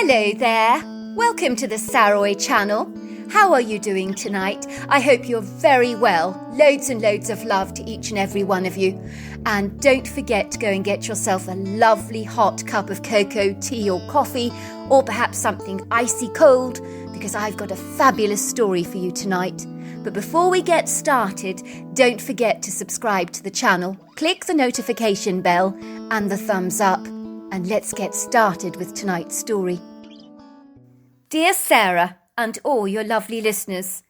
Hello there. Welcome to the Saroy channel. How are you doing tonight? I hope you're very well. Loads and loads of love to each and every one of you. And don't forget to go and get yourself a lovely hot cup of cocoa, tea or coffee, or perhaps something icy cold, because I've got a fabulous story for you tonight. But before we get started, don't forget to subscribe to the channel, click the notification bell and the thumbs up, and let's get started with tonight's story. Dear Sarah and all your lovely listeners,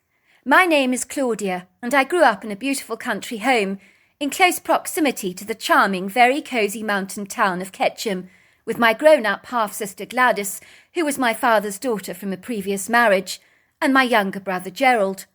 my name is Claudia and I grew up in a beautiful country home in close proximity to the charming, very cosy mountain town of Ketchum, with my grown-up half-sister Gladys, who was my father's daughter from a previous marriage, and my younger brother Gerald.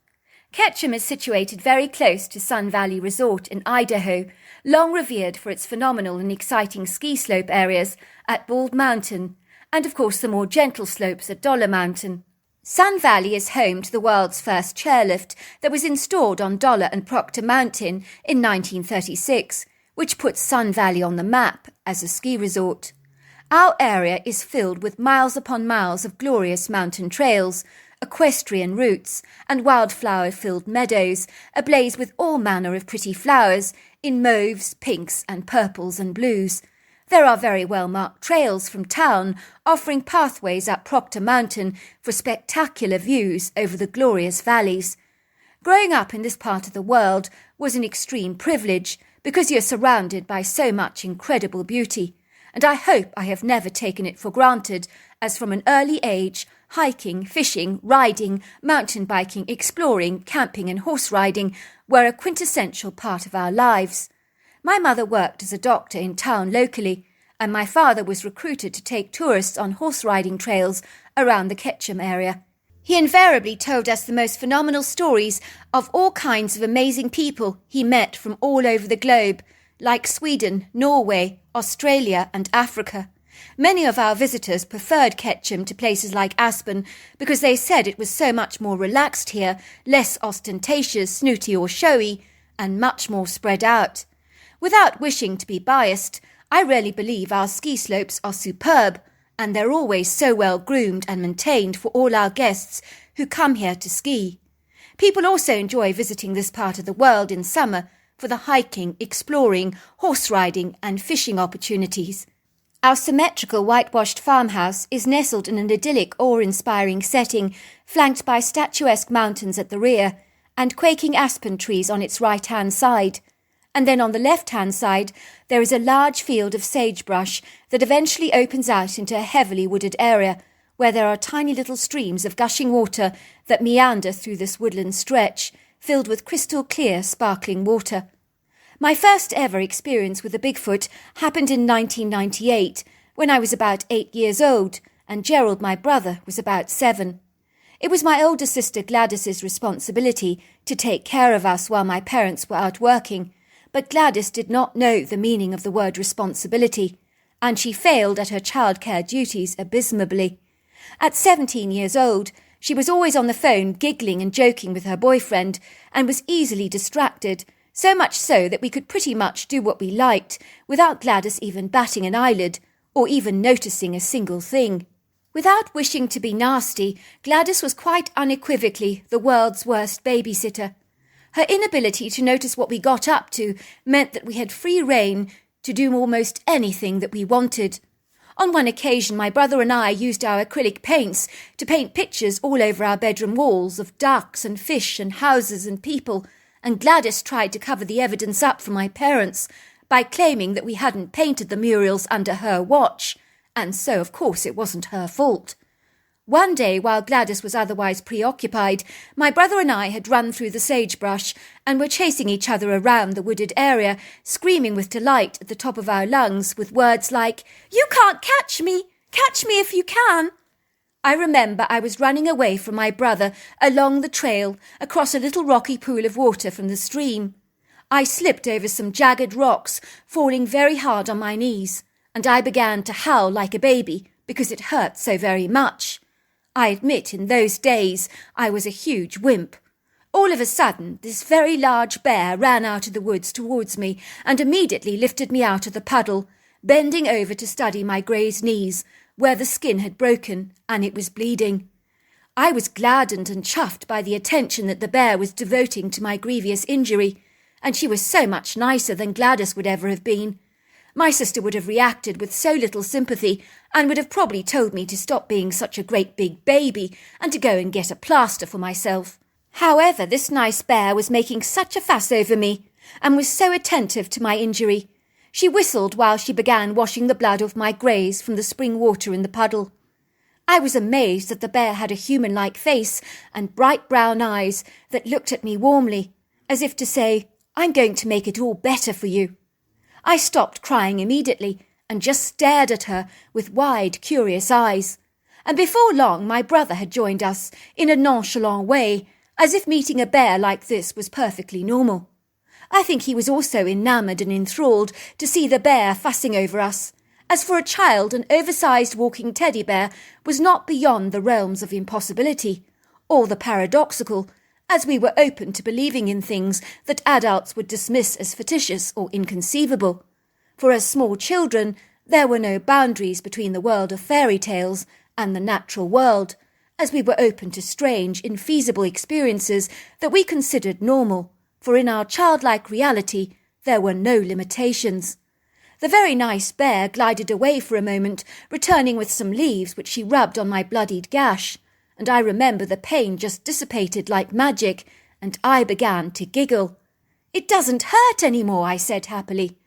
Ketchum is situated very close to Sun Valley Resort in Idaho, long revered for its phenomenal and exciting ski slope areas at Bald Mountain, and of course the more gentle slopes at Dollar Mountain. Sun Valley is home to the world's first chairlift that was installed on Dollar and Proctor Mountain in 1936, which put Sun Valley on the map as a ski resort. Our area is filled with miles upon miles of glorious mountain trails, equestrian routes, and wildflower-filled meadows, ablaze with all manner of pretty flowers in mauves, pinks, and purples and blues. There are very well-marked trails from town, offering pathways up Proctor Mountain for spectacular views over the glorious valleys. Growing up in this part of the world was an extreme privilege, because you're surrounded by so much incredible beauty, and I hope I have never taken it for granted, as from an early age, hiking, fishing, riding, mountain biking, exploring, camping and horse riding were a quintessential part of our lives. My mother worked as a doctor in town locally, and my father was recruited to take tourists on horse riding trails around the Ketchum area. He invariably told us the most phenomenal stories of all kinds of amazing people he met from all over the globe, like Sweden, Norway, Australia and Africa. Many of our visitors preferred Ketchum to places like Aspen because they said it was so much more relaxed here, less ostentatious, snooty or showy, and much more spread out. Without wishing to be biased, I really believe our ski slopes are superb, and they're always so well groomed and maintained for all our guests who come here to ski. People also enjoy visiting this part of the world in summer for the hiking, exploring, horse riding and fishing opportunities. Our symmetrical whitewashed farmhouse is nestled in an idyllic, awe-inspiring setting, flanked by statuesque mountains at the rear and quaking aspen trees on its right-hand side. And then on the left-hand side, there is a large field of sagebrush that eventually opens out into a heavily wooded area, where there are tiny little streams of gushing water that meander through this woodland stretch, filled with crystal-clear, sparkling water. My first ever experience with a Bigfoot happened in 1998, when I was about 8 years old, and Gerald, my brother, was about 7. It was my older sister Gladys's responsibility to take care of us while my parents were out working, but Gladys did not know the meaning of the word responsibility, and she failed at her childcare duties abysmally. At 17 years old, she was always on the phone giggling and joking with her boyfriend, and was easily distracted, so much so that we could pretty much do what we liked without Gladys even batting an eyelid or even noticing a single thing. Without wishing to be nasty, Gladys was quite unequivocally the world's worst babysitter. Her inability to notice what we got up to meant that we had free rein to do almost anything that we wanted. On one occasion, my brother and I used our acrylic paints to paint pictures all over our bedroom walls of ducks and fish and houses and people, and Gladys tried to cover the evidence up for my parents by claiming that we hadn't painted the murals under her watch, and so, of course, it wasn't her fault. One day, while Gladys was otherwise preoccupied, my brother and I had run through the sagebrush and were chasing each other around the wooded area, screaming with delight at the top of our lungs with words like, "You can't catch me! Catch me if you can!" I remember I was running away from my brother along the trail across a little rocky pool of water from the stream. I slipped over some jagged rocks, falling very hard on my knees, and I began to howl like a baby because it hurt so very much. I admit in those days I was a huge wimp. All of a sudden, this very large bear ran out of the woods towards me and immediately lifted me out of the puddle, bending over to study my grazed knees, where the skin had broken and it was bleeding. I was gladdened and chuffed by the attention that the bear was devoting to my grievous injury, and she was so much nicer than Gladys would ever have been. My sister would have reacted with so little sympathy and would have probably told me to stop being such a great big baby and to go and get a plaster for myself. However, this nice bear was making such a fuss over me and was so attentive to my injury. She whistled while she began washing the blood off my graze from the spring water in the puddle. I was amazed that the bear had a human-like face and bright brown eyes that looked at me warmly, as if to say, "I'm going to make it all better for you." I stopped crying immediately and just stared at her with wide, curious eyes. And before long my brother had joined us in a nonchalant way, as if meeting a bear like this was perfectly normal. I think he was also enamoured and enthralled to see the bear fussing over us. As for a child, an oversized walking teddy bear was not beyond the realms of impossibility, or the paradoxical, as we were open to believing in things that adults would dismiss as fictitious or inconceivable. For as small children, there were no boundaries between the world of fairy tales and the natural world, as we were open to strange, infeasible experiences that we considered normal, for in our childlike reality there were no limitations. The very nice bear glided away for a moment, returning with some leaves which she rubbed on my bloodied gash, and I remember the pain just dissipated like magic, and I began to giggle. "It doesn't hurt any more," I said happily.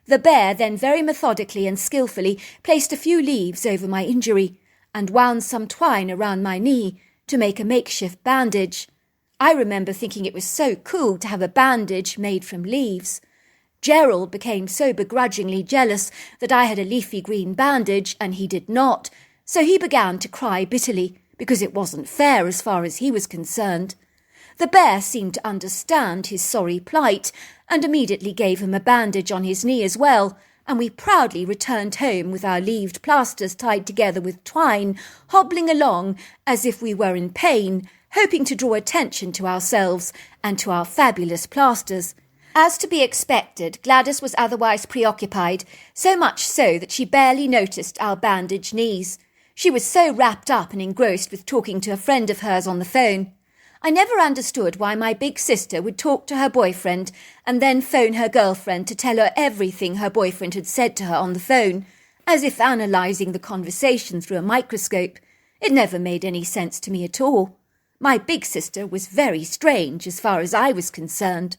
The bear then very methodically and skillfully placed a few leaves over my injury, and wound some twine around my knee to make a makeshift bandage. I remember thinking it was so cool to have a bandage made from leaves. Gerald became so begrudgingly jealous that I had a leafy green bandage and he did not, so he began to cry bitterly because it wasn't fair as far as he was concerned. The bear seemed to understand his sorry plight and immediately gave him a bandage on his knee as well, and we proudly returned home with our leaved plasters tied together with twine, hobbling along as if we were in pain, hoping to draw attention to ourselves and to our fabulous plasters. As to be expected, Gladys was otherwise preoccupied, so much so that she barely noticed our bandaged knees. She was so wrapped up and engrossed with talking to a friend of hers on the phone. I never understood why my big sister would talk to her boyfriend and then phone her girlfriend to tell her everything her boyfriend had said to her on the phone, as if analysing the conversation through a microscope. It never made any sense to me at all. My big sister was very strange as far as I was concerned.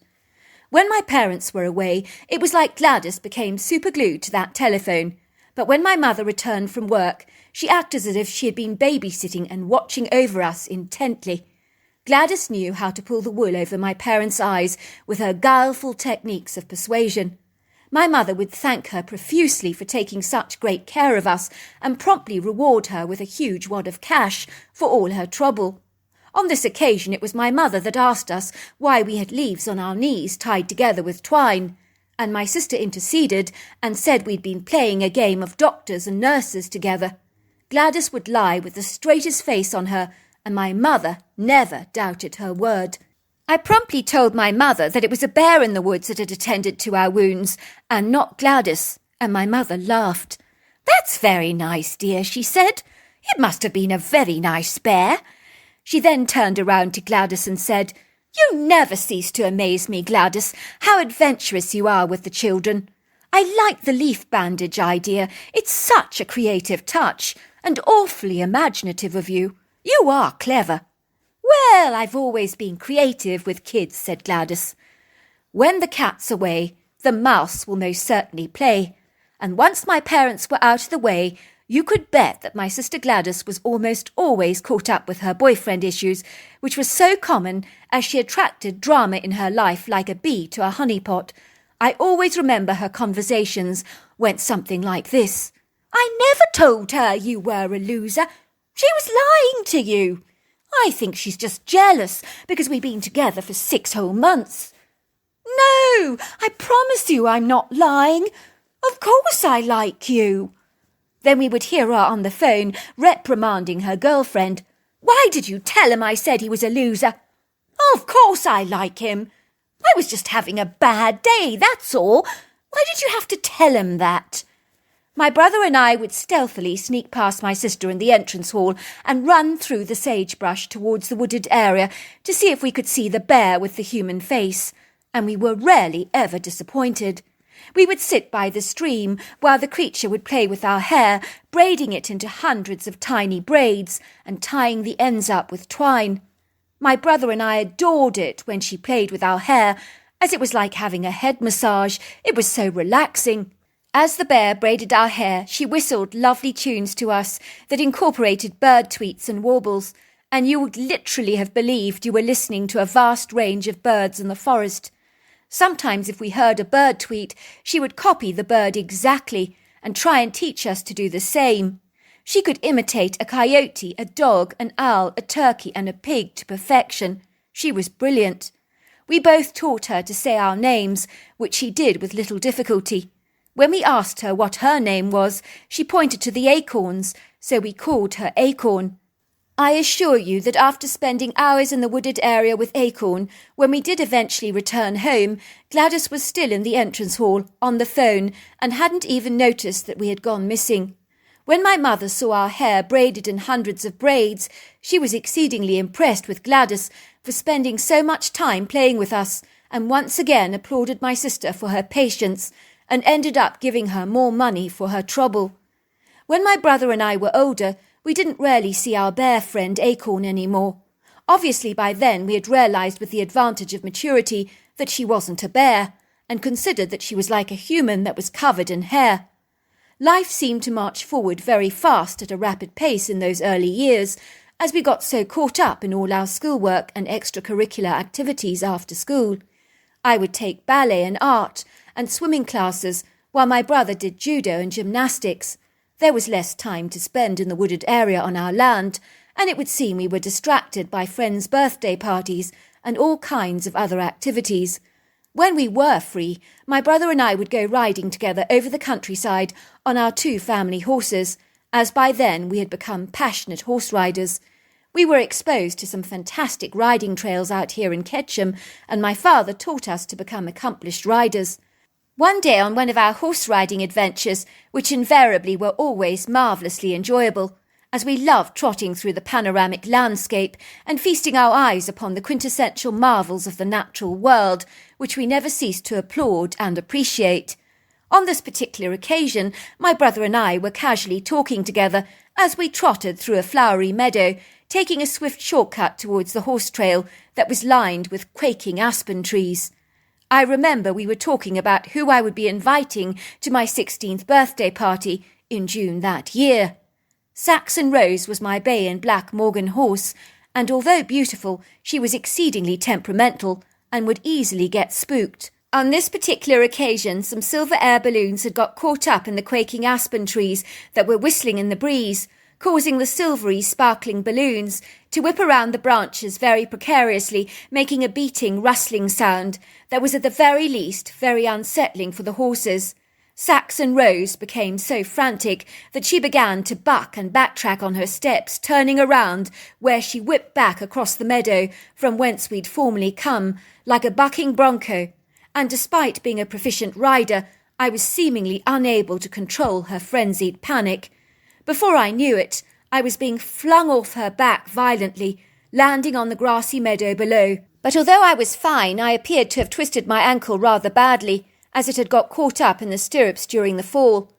When my parents were away, it was like Gladys became superglued to that telephone. But when my mother returned from work, she acted as if she had been babysitting and watching over us intently. Gladys knew how to pull the wool over my parents' eyes with her guileful techniques of persuasion. My mother would thank her profusely for taking such great care of us and promptly reward her with a huge wad of cash for all her trouble. On this occasion it was my mother that asked us why we had leaves on our knees tied together with twine, and my sister interceded and said we'd been playing a game of doctors and nurses together. Gladys would lie with the straightest face on her, and my mother never doubted her word. I promptly told my mother that it was a bear in the woods that had attended to our wounds, and not Gladys, and my mother laughed. "That's very nice, dear," she said. "It must have been a very nice bear." She then turned around to Gladys and said, "You never cease to amaze me, Gladys, how adventurous you are with the children. I like the leaf bandage idea. It's such a creative touch, and awfully imaginative of you. You are clever." "Well, I've always been creative with kids," said Gladys. "When the cat's away, the mouse will most certainly play, and once my parents were out of the way, you could bet that my sister Gladys was almost always caught up with her boyfriend issues, which was so common as she attracted drama in her life like a bee to a honeypot. I always remember her conversations went something like this. "I never told her you were a loser. She was lying to you. I think she's just jealous because we've been together for 6 whole months. No, I promise you I'm not lying. Of course I like you." Then we would hear her on the phone reprimanding her girlfriend. "Why did you tell him I said he was a loser?" "Of course I like him. I was just having a bad day, that's all. Why did you have to tell him that?" My brother and I would stealthily sneak past my sister in the entrance hall and run through the sagebrush towards the wooded area to see if we could see the bear with the human face, and we were rarely ever disappointed. We would sit by the stream while the creature would play with our hair, braiding it into hundreds of tiny braids and tying the ends up with twine. My brother and I adored it when she played with our hair, as it was like having a head massage. It was so relaxing. As the bear braided our hair, she whistled lovely tunes to us that incorporated bird tweets and warbles, and you would literally have believed you were listening to a vast range of birds in the forest. Sometimes if we heard a bird tweet, she would copy the bird exactly and try and teach us to do the same. She could imitate a coyote, a dog, an owl, a turkey, and a pig to perfection. She was brilliant. We both taught her to say our names, which she did with little difficulty. When we asked her what her name was, she pointed to the acorns, so we called her Acorn. I assure you that after spending hours in the wooded area with Acorn, when we did eventually return home, Gladys was still in the entrance hall, on the phone, and hadn't even noticed that we had gone missing. When my mother saw our hair braided in hundreds of braids, she was exceedingly impressed with Gladys for spending so much time playing with us, and once again applauded my sister for her patience, and ended up giving her more money for her trouble. When my brother and I were older, we didn't really see our bear friend Acorn anymore. Obviously by then we had realised with the advantage of maturity that she wasn't a bear, and considered that she was like a human that was covered in hair. Life seemed to march forward very fast at a rapid pace in those early years, as we got so caught up in all our schoolwork and extracurricular activities after school. I would take ballet and art and swimming classes, while my brother did judo and gymnastics. There was less time to spend in the wooded area on our land, and it would seem we were distracted by friends' birthday parties and all kinds of other activities. When we were free, my brother and I would go riding together over the countryside on our 2 family horses, as by then we had become passionate horse riders. We were exposed to some fantastic riding trails out here in Ketchum, and my father taught us to become accomplished riders. One day on one of our horse-riding adventures, which invariably were always marvellously enjoyable, as we loved trotting through the panoramic landscape and feasting our eyes upon the quintessential marvels of the natural world, which we never ceased to applaud and appreciate. On this particular occasion, my brother and I were casually talking together as we trotted through a flowery meadow, taking a swift shortcut towards the horse trail that was lined with quaking aspen trees. I remember we were talking about who I would be inviting to my 16th birthday party in June that year. Saxon Rose was my bay and black Morgan horse, and although beautiful, she was exceedingly temperamental and would easily get spooked. On this particular occasion, some silver air balloons had got caught up in the quaking aspen trees that were whistling in the breeze, causing the silvery, sparkling balloons to whip around the branches very precariously, making a beating, rustling sound that was at the very least very unsettling for the horses. Saxon Rose became so frantic that she began to buck and backtrack on her steps, turning around where she whipped back across the meadow from whence we'd formerly come, like a bucking bronco, and despite being a proficient rider, I was seemingly unable to control her frenzied panic. Before I knew it, I was being flung off her back violently, landing on the grassy meadow below. But although I was fine, I appeared to have twisted my ankle rather badly, as it had got caught up in the stirrups during the fall.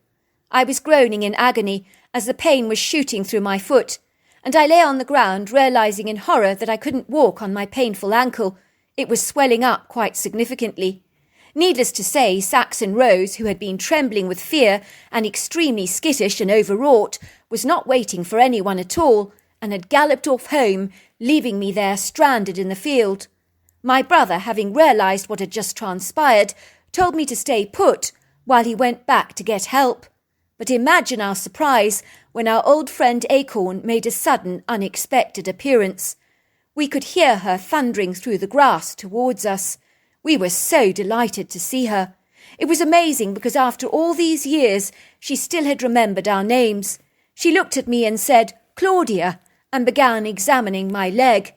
I was groaning in agony as the pain was shooting through my foot, and I lay on the ground, realising in horror that I couldn't walk on my painful ankle. It was swelling up quite significantly. Needless to say, Saxon Rose, who had been trembling with fear and extremely skittish and overwrought, was not waiting for anyone at all, and had galloped off home, leaving me there stranded in the field. My brother, having realised what had just transpired, told me to stay put while he went back to get help. But imagine our surprise when our old friend Acorn made a sudden, unexpected appearance. We could hear her thundering through the grass towards us. We were so delighted to see her. It was amazing because after all these years, she still had remembered our names. She looked at me and said, "Claudia," and began examining my leg.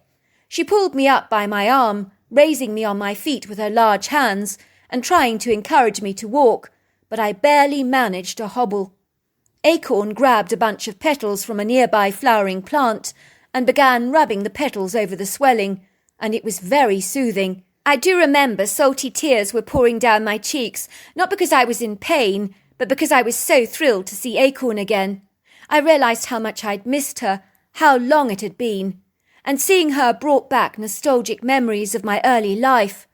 She pulled me up by my arm, raising me on my feet with her large hands and trying to encourage me to walk, but I barely managed to hobble. Acorn grabbed a bunch of petals from a nearby flowering plant and began rubbing the petals over the swelling, and it was very soothing. I do remember salty tears were pouring down my cheeks, not because I was in pain, but because I was so thrilled to see Acorn again. I realised how much I'd missed her, how long it had been, and seeing her brought back nostalgic memories of my early life.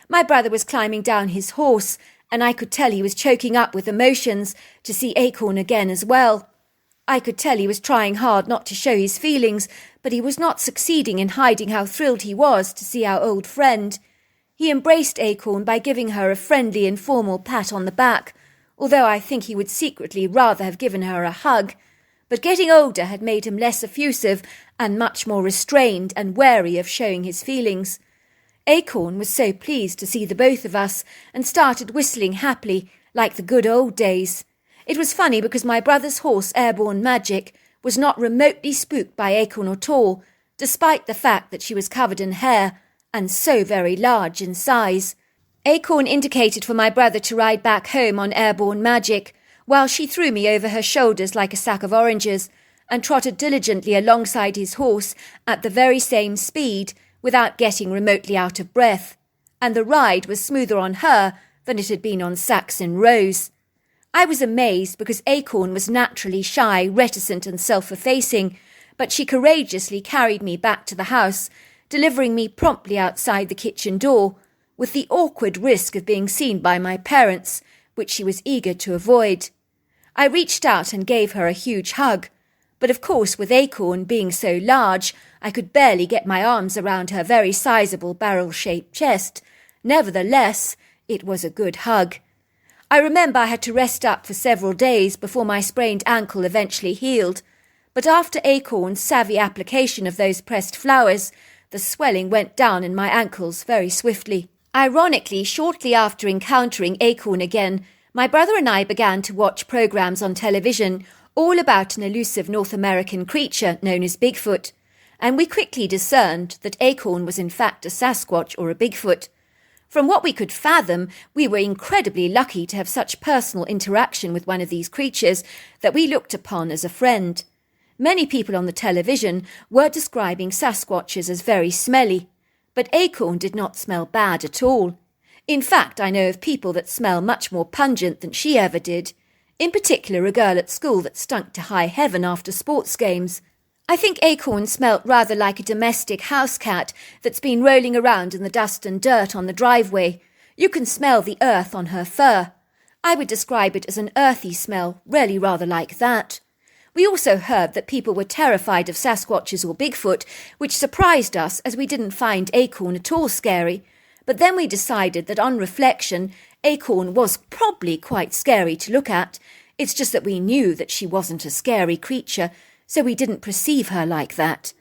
My brother was climbing down his horse, and I could tell he was choking up with emotions to see Acorn again as well. I could tell he was trying hard not to show his feelings, but he was not succeeding in hiding how thrilled he was to see our old friend. He embraced Acorn by giving her a friendly, informal pat on the back, although I think he would secretly rather have given her a hug. But getting older had made him less effusive and much more restrained and wary of showing his feelings. Acorn was so pleased to see the both of us and started whistling happily like the good old days. It was funny because my brother's horse, Airborne Magic, was not remotely spooked by Acorn at all, despite the fact that she was covered in hair and so very large in size. Acorn indicated for my brother to ride back home on Airborne Magic, while she threw me over her shoulders like a sack of oranges and trotted diligently alongside his horse at the very same speed without getting remotely out of breath, and the ride was smoother on her than it had been on Saxon Rose. I was amazed because Acorn was naturally shy, reticent and self-effacing, but she courageously carried me back to the house, delivering me promptly outside the kitchen door, with the awkward risk of being seen by my parents, which she was eager to avoid. I reached out and gave her a huge hug, but of course with Acorn being so large, I could barely get my arms around her very sizable barrel-shaped chest. Nevertheless, it was a good hug. I remember I had to rest up for several days before my sprained ankle eventually healed, but after Acorn's savvy application of those pressed flowers, the swelling went down in my ankles very swiftly. Ironically, shortly after encountering Acorn again, my brother and I began to watch programs on television all about an elusive North American creature known as Bigfoot, and we quickly discerned that Acorn was in fact a Sasquatch or a Bigfoot. From what we could fathom, we were incredibly lucky to have such personal interaction with one of these creatures that we looked upon as a friend. Many people on the television were describing Sasquatches as very smelly, but Acorn did not smell bad at all. In fact, I know of people that smell much more pungent than she ever did, in particular a girl at school that stunk to high heaven after sports games. I think Acorn smelt rather like a domestic house cat that's been rolling around in the dust and dirt on the driveway. You can smell the earth on her fur. I would describe it as an earthy smell, really rather like that. We also heard that people were terrified of Sasquatches or Bigfoot, which surprised us as we didn't find Acorn at all scary. But then we decided that on reflection, Acorn was probably quite scary to look at. It's just that we knew that she wasn't a scary creature, so we didn't perceive her like that.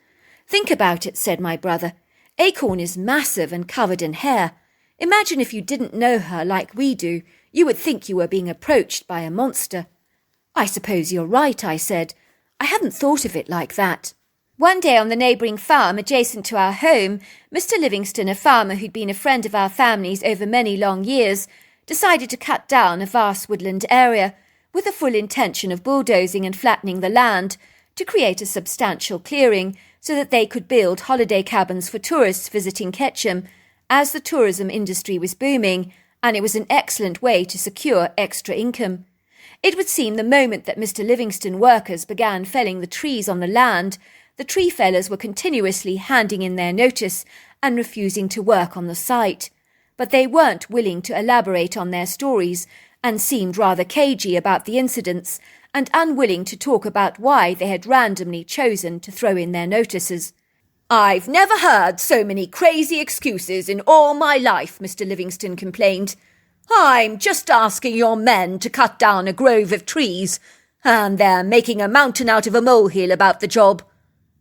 Think about it, said my brother. Acorn is massive and covered in hair. Imagine if you didn't know her like we do. You would think you were being approached by a monster. I suppose you're right, I said. I hadn't thought of it like that. One day on the neighbouring farm adjacent to our home, Mr. Livingston, a farmer who'd been a friend of our family's over many long years, decided to cut down a vast woodland area with the full intention of bulldozing and flattening the land to create a substantial clearing so that they could build holiday cabins for tourists visiting Ketchum, as the tourism industry was booming, and it was an excellent way to secure extra income. It would seem the moment that Mr. Livingston workers began felling the trees on the land, the tree fellers were continuously handing in their notice and refusing to work on the site. But they weren't willing to elaborate on their stories and seemed rather cagey about the incidents and unwilling to talk about why they had randomly chosen to throw in their notices. "I've never heard so many crazy excuses in all my life," Mr. Livingston complained. "I'm just asking your men to cut down a grove of trees, and they're making a mountain out of a molehill about the job.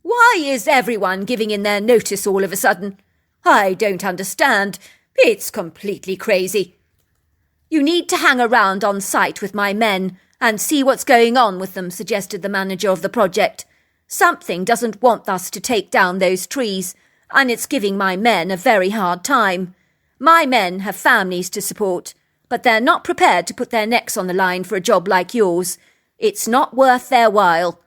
Why is everyone giving in their notice all of a sudden? I don't understand. It's completely crazy." "You need to hang around on site with my men and see what's going on with them," suggested the manager of the project. "Something doesn't want us to take down those trees, and it's giving my men a very hard time. My men have families to support, but they're not prepared to put their necks on the line for a job like yours. It's not worth their while."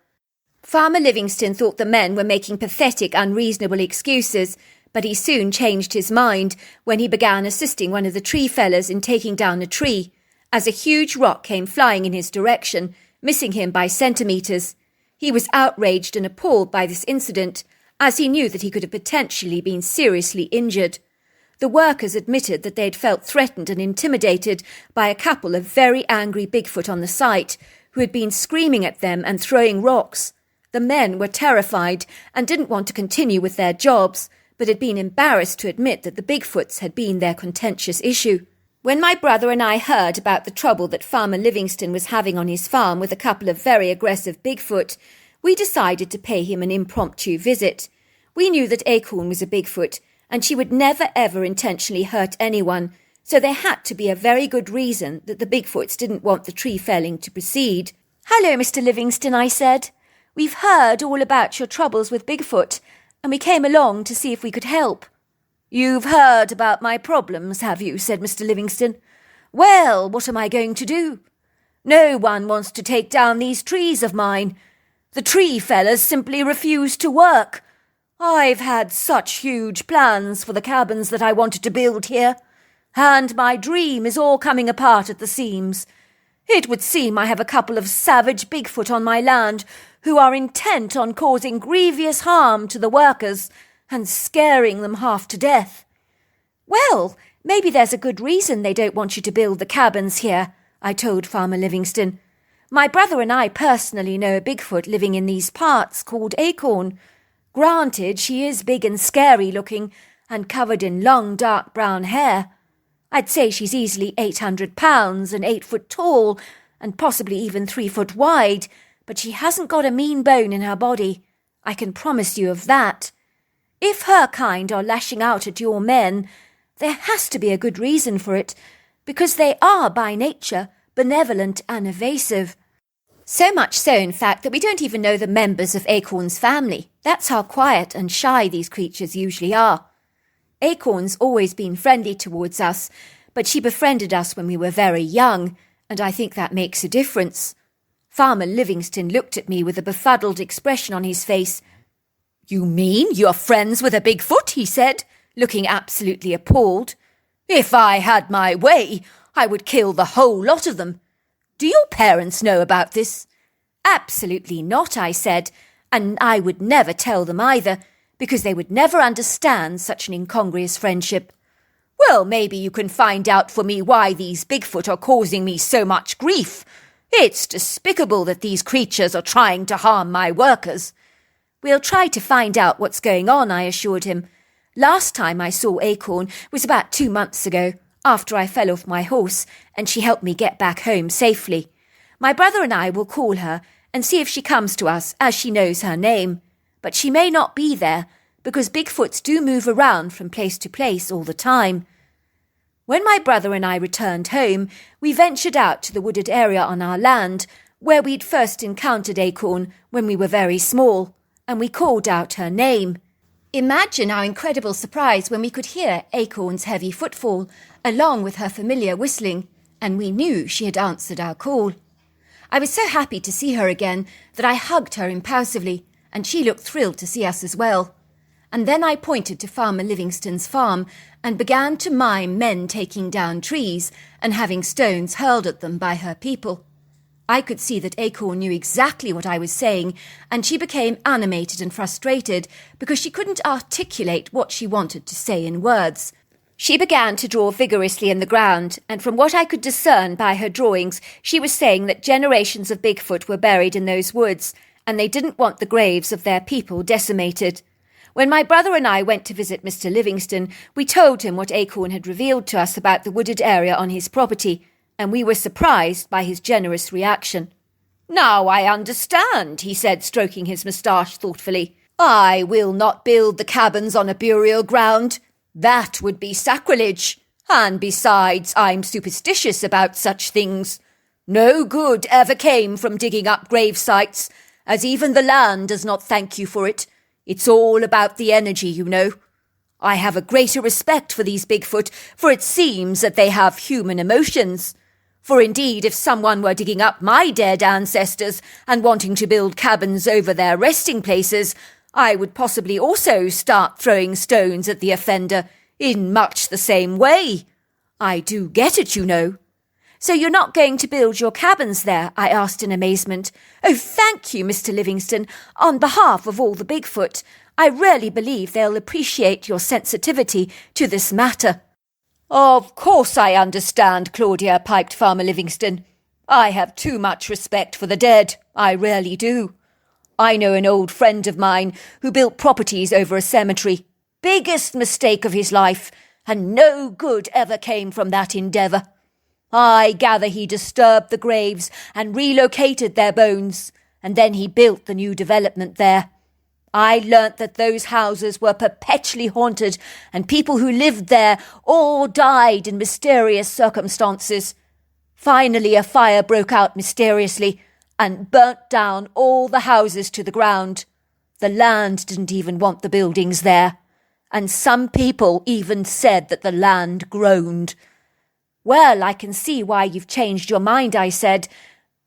Farmer Livingston thought the men were making pathetic, unreasonable excuses, but he soon changed his mind when he began assisting one of the tree fellers in taking down a tree, as a huge rock came flying in his direction, missing him by centimetres. He was outraged and appalled by this incident, as he knew that he could have potentially been seriously injured. The workers admitted that they had felt threatened and intimidated by a couple of very angry Bigfoot on the site, who had been screaming at them and throwing rocks. The men were terrified and didn't want to continue with their jobs, but had been embarrassed to admit that the Bigfoots had been their contentious issue. When my brother and I heard about the trouble that Farmer Livingston was having on his farm with a couple of very aggressive Bigfoot, we decided to pay him an impromptu visit. We knew that Acorn was a Bigfoot, and she would never ever intentionally hurt anyone, so there had to be a very good reason that the Bigfoots didn't want the tree felling to proceed. "Hello, Mr. Livingston," I said. "We've heard all about your troubles with Bigfoot, and we came along to see if we could help." "You've heard about my problems, have you?" said Mr. Livingston. "Well, what am I going to do? No one wants to take down these trees of mine. The tree fellers simply refuse to work. I've had such huge plans for the cabins that I wanted to build here, and my dream is all coming apart at the seams. It would seem I have a couple of savage Bigfoot on my land who are intent on causing grievous harm to the workers and scaring them half to death." "Well, maybe there's a good reason they don't want you to build the cabins here," I told Farmer Livingston. "My brother and I personally know a Bigfoot living in these parts called Acorn. Granted, she is big and scary looking and covered in long dark brown hair. I'd say she's easily 800 pounds and 8 foot tall and possibly even 3 foot wide, but she hasn't got a mean bone in her body. I can promise you of that. If her kind are lashing out at your men, there has to be a good reason for it, because they are by nature benevolent and evasive. So much so, in fact, that we don't even know the members of Acorn's family. That's how quiet and shy these creatures usually are. Acorn's always been friendly towards us, but she befriended us when we were very young, and I think that makes a difference." Farmer Livingston looked at me with a befuddled expression on his face. "You mean you're friends with a Bigfoot?" he said, looking absolutely appalled. "If I had my way, I would kill the whole lot of them. Do your parents know about this?" "Absolutely not," I said, "and I would never tell them either, because they would never understand such an incongruous friendship." "Well, maybe you can find out for me why these Bigfoot are causing me so much grief. It's despicable that these creatures are trying to harm my workers." "We'll try to find out what's going on," I assured him. "Last time I saw Acorn was about 2 months ago, after I fell off my horse, and she helped me get back home safely. My brother and I will call her and see if she comes to us, as she knows her name. But she may not be there, because Bigfoots do move around from place to place all the time." When my brother and I returned home, we ventured out to the wooded area on our land, where we'd first encountered Acorn when we were very small, and we called out her name. Imagine our incredible surprise when we could hear Acorn's heavy footfall, along with her familiar whistling, and we knew she had answered our call. I was so happy to see her again that I hugged her impulsively, and she looked thrilled to see us as well. And then I pointed to Farmer Livingston's farm and began to mime men taking down trees and having stones hurled at them by her people. I could see that Acorn knew exactly what I was saying, and she became animated and frustrated because she couldn't articulate what she wanted to say in words. She began to draw vigorously in the ground, and from what I could discern by her drawings, she was saying that generations of Bigfoot were buried in those woods, and they didn't want the graves of their people decimated. When my brother and I went to visit Mr. Livingston, we told him what Acorn had revealed to us about the wooded area on his property, and we were surprised by his generous reaction. "Now I understand," he said, stroking his moustache thoughtfully. "I will not build the cabins on a burial ground. That would be sacrilege. And besides, I'm superstitious about such things. No good ever came from digging up grave sites, as even the land does not thank you for it. It's all about the energy, you know. I have a greater respect for these Bigfoot, for it seems that they have human emotions. For indeed, if someone were digging up my dead ancestors and wanting to build cabins over their resting places, I would possibly also start throwing stones at the offender in much the same way. I do get it, you know. So you're not going to build your cabins there? I asked in amazement. Oh, thank you, Mr. Livingston. On behalf of all the Bigfoot, I really believe they'll appreciate your sensitivity to this matter. Of course I understand, Claudia, piped Farmer Livingston. I have too much respect for the dead, I really do. I know an old friend of mine who built properties over a cemetery. Biggest mistake of his life, and no good ever came from that endeavour. I gather he disturbed the graves and relocated their bones, and then he built the new development there. I learnt that those houses were perpetually haunted, and people who lived there all died in mysterious circumstances. Finally, a fire broke out mysteriously and burnt down all the houses to the ground. The land didn't even want the buildings there, and some people even said that the land groaned. Well, I can see why you've changed your mind, I said.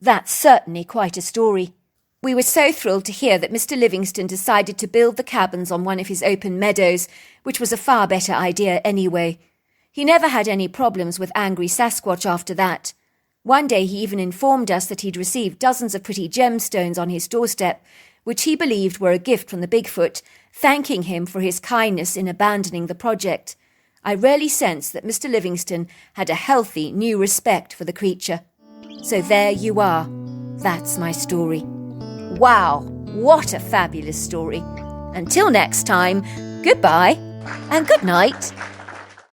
That's certainly quite a story. We were so thrilled to hear that Mr. Livingston decided to build the cabins on one of his open meadows, which was a far better idea anyway. He never had any problems with angry Sasquatch after that. One day he even informed us that he'd received dozens of pretty gemstones on his doorstep, which he believed were a gift from the Bigfoot, thanking him for his kindness in abandoning the project. I really sensed that Mr. Livingston had a healthy new respect for the creature. So there you are. That's my story. Wow, what a fabulous story. Until next time, goodbye and good night.